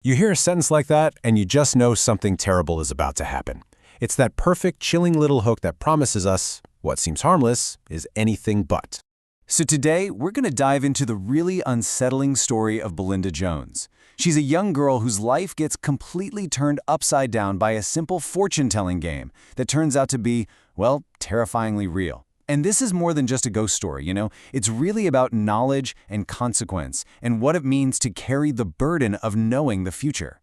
You hear a sentence like that, and you just know something terrible is about to happen. It's that perfect, chilling little hook that promises us what seems harmless is anything but. So today, we're going to dive into the really unsettling story of Belinda Jones. She's a young girl whose life gets completely turned upside down by a simple fortune-telling game that turns out to be, well, terrifyingly real. And this is more than just a ghost story, you know? It's really about knowledge and consequence and what it means to carry the burden of knowing the future.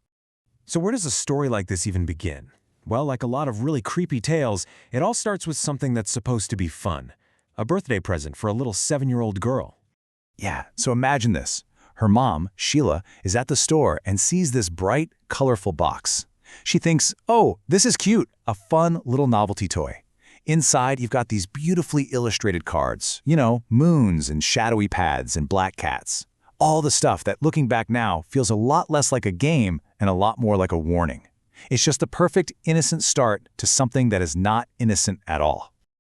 So where does a story like this even begin? Well, like a lot of really creepy tales, it all starts with something that's supposed to be fun. A birthday present for a little 7-year-old girl. Yeah, so imagine this. Her mom, Sheila, is at the store and sees this bright, colorful box. She thinks, oh, this is cute, a fun little novelty toy. Inside, you've got these beautifully illustrated cards, you know, moons and shadowy pads and black cats. All the stuff that, looking back now, feels a lot less like a game and a lot more like a warning. It's just the perfect, innocent start to something that is not innocent at all.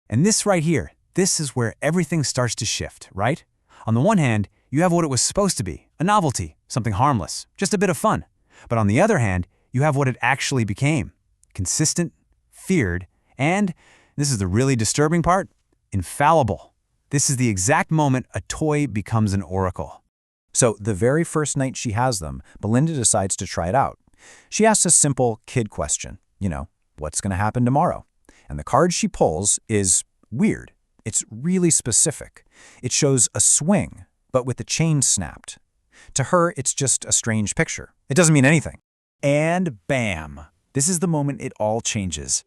And this right here, this is where everything starts to shift, right? On the one hand, you have what it was supposed to be, a novelty, something harmless, just a bit of fun. But on the other hand, you have what it actually became, consistent, feared, and, this is the really disturbing part, infallible. This is the exact moment a toy becomes an oracle. So the very first night she has them, Belinda decides to try it out. She asks a simple kid question, you know, what's going to happen tomorrow? And the card she pulls is weird. It's really specific. It shows a swing, but with the chain snapped. To her, it's just a strange picture. It doesn't mean anything. And bam! This is the moment it all changes.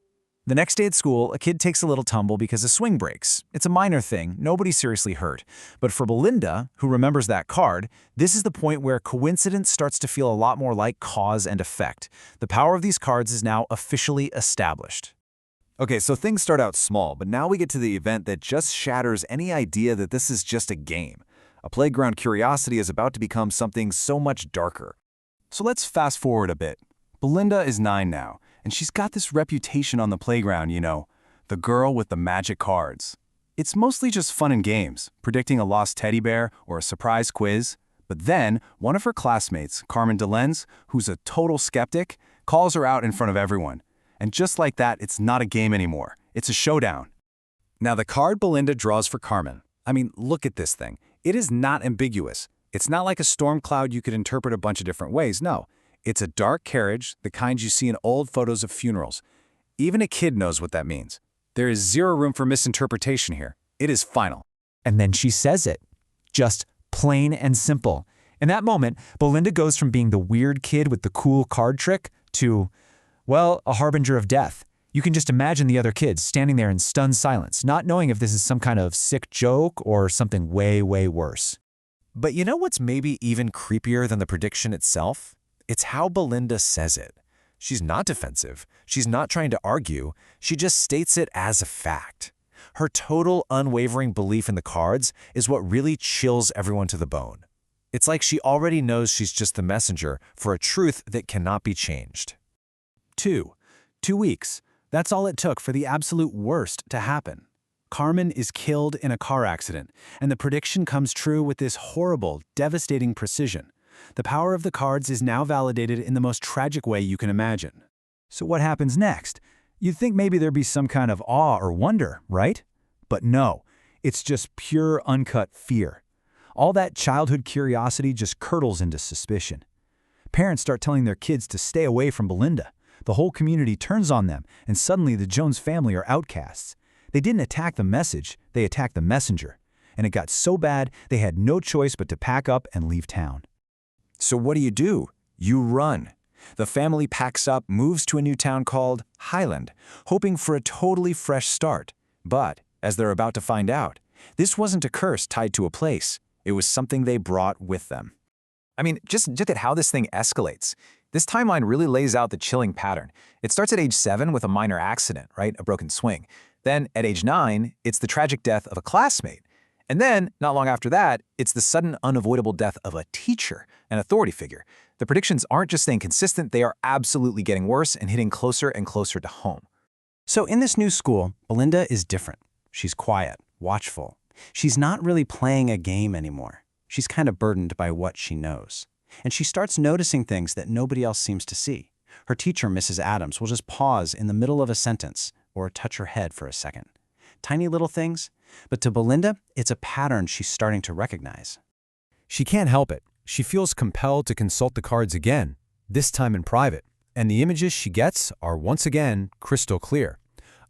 The next day at school, a kid takes a little tumble because a swing breaks. It's a minor thing, nobody's seriously hurt. But for Belinda, who remembers that card, this is the point where coincidence starts to feel a lot more like cause and effect. The power of these cards is now officially established. Okay, so things start out small, but now we get to the event that just shatters any idea that this is just a game. A playground curiosity is about to become something so much darker. So let's fast forward a bit. Belinda is 9 now, and she's got this reputation on the playground, you know, the girl with the magic cards. It's mostly just fun and games, predicting a lost teddy bear or a surprise quiz. But then, one of her classmates, Carmen DeLenz, who's a total skeptic, calls her out in front of everyone. And just like that, it's not a game anymore. It's a showdown. Now, the card Belinda draws for Carmen, I mean, look at this thing. It is not ambiguous. It's not like a storm cloud you could interpret a bunch of different ways, no. It's a dark carriage, the kind you see in old photos of funerals. Even a kid knows what that means. There is zero room for misinterpretation here. It is final. And then she says it. Just plain and simple. In that moment, Belinda goes from being the weird kid with the cool card trick to, well, a harbinger of death. You can just imagine the other kids standing there in stunned silence, not knowing if this is some kind of sick joke or something way, way worse. But you know what's maybe even creepier than the prediction itself? It's how Belinda says it. She's not defensive. She's not trying to argue. She just states it as a fact. Her total unwavering belief in the cards is what really chills everyone to the bone. It's like she already knows she's just the messenger for a truth that cannot be changed. 2 weeks. That's all it took for the absolute worst to happen. Carmen is killed in a car accident, and the prediction comes true with this horrible, devastating precision. The power of the cards is now validated in the most tragic way you can imagine. So what happens next? You'd think maybe there'd be some kind of awe or wonder, right? But no, it's just pure, uncut fear. All that childhood curiosity just curdles into suspicion. Parents start telling their kids to stay away from Belinda. The whole community turns on them, and suddenly the Jones family are outcasts. They didn't attack the message, they attacked the messenger. And it got so bad, they had no choice but to pack up and leave town. So what do? You run. The family packs up, moves to a new town called Highland, hoping for a totally fresh start. But, as they're about to find out, this wasn't a curse tied to a place. It was something they brought with them. I mean, just look at how this thing escalates. This timeline really lays out the chilling pattern. It starts at age 7 with a minor accident, right? A broken swing. Then, at age 9, it's the tragic death of a classmate. And then, not long after that, it's the sudden, unavoidable death of a teacher, an authority figure. The predictions aren't just staying consistent, they are absolutely getting worse and hitting closer and closer to home. So in this new school, Belinda is different. She's quiet, watchful. She's not really playing a game anymore. She's kind of burdened by what she knows. And she starts noticing things that nobody else seems to see. Her teacher, Mrs. Adams, will just pause in the middle of a sentence or touch her head for a second. Tiny little things, but to Belinda, it's a pattern she's starting to recognize. She can't help it. She feels compelled to consult the cards again, this time in private. And the images she gets are once again crystal clear.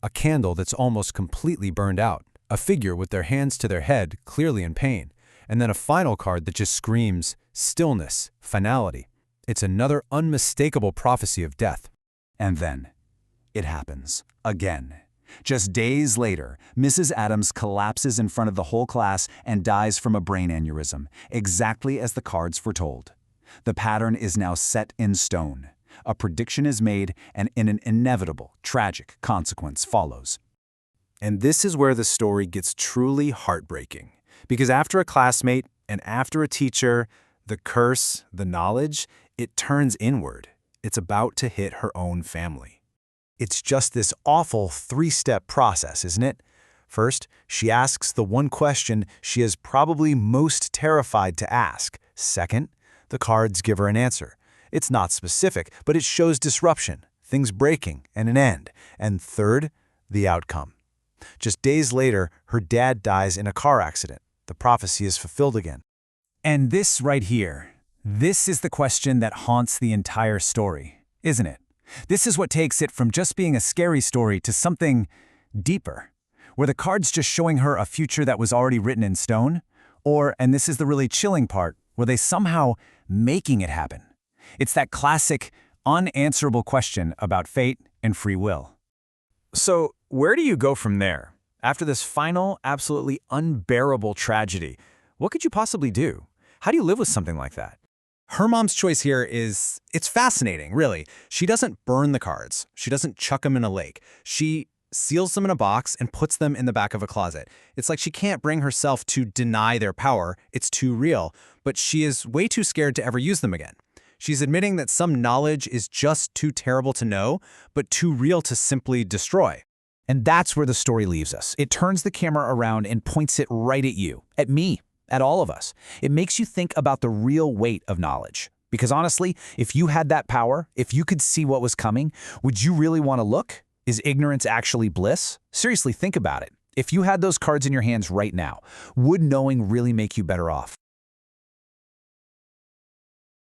A candle that's almost completely burned out, a figure with their hands to their head, clearly in pain, and then a final card that just screams stillness, finality. It's another unmistakable prophecy of death. And then, it happens again. Just days later, Mrs. Adams collapses in front of the whole class and dies from a brain aneurysm, exactly as the cards foretold. The pattern is now set in stone. A prediction is made, and an inevitable, tragic consequence follows. And this is where the story gets truly heartbreaking. Because after a classmate and after a teacher, the curse, the knowledge, it turns inward. It's about to hit her own family. It's just this awful three-step process, isn't it? First, she asks the one question she is probably most terrified to ask. Second, the cards give her an answer. It's not specific, but it shows disruption, things breaking, and an end. And third, the outcome. Just days later, her dad dies in a car accident. The prophecy is fulfilled again. And this right here, this is the question that haunts the entire story, isn't it? This is what takes it from just being a scary story to something deeper, where the card's just showing her a future that was already written in stone, or, and this is the really chilling part, were they somehow making it happen? It's that classic, unanswerable question about fate and free will. So, where do you go from there? After this final, absolutely unbearable tragedy, what could you possibly do? How do you live with something like that? Her mom's choice here it's fascinating, really. She doesn't burn the cards. She doesn't chuck them in a lake. She seals them in a box and puts them in the back of a closet. It's like she can't bring herself to deny their power. It's too real, but she is way too scared to ever use them again. She's admitting that some knowledge is just too terrible to know, but too real to simply destroy. And that's where the story leaves us. It turns the camera around and points it right at you, at me, at all of us. It makes you think about the real weight of knowledge. Because honestly, if you had that power, if you could see what was coming, would you really want to look? Is ignorance actually bliss? Seriously, think about it. If you had those cards in your hands right now, would knowing really make you better off?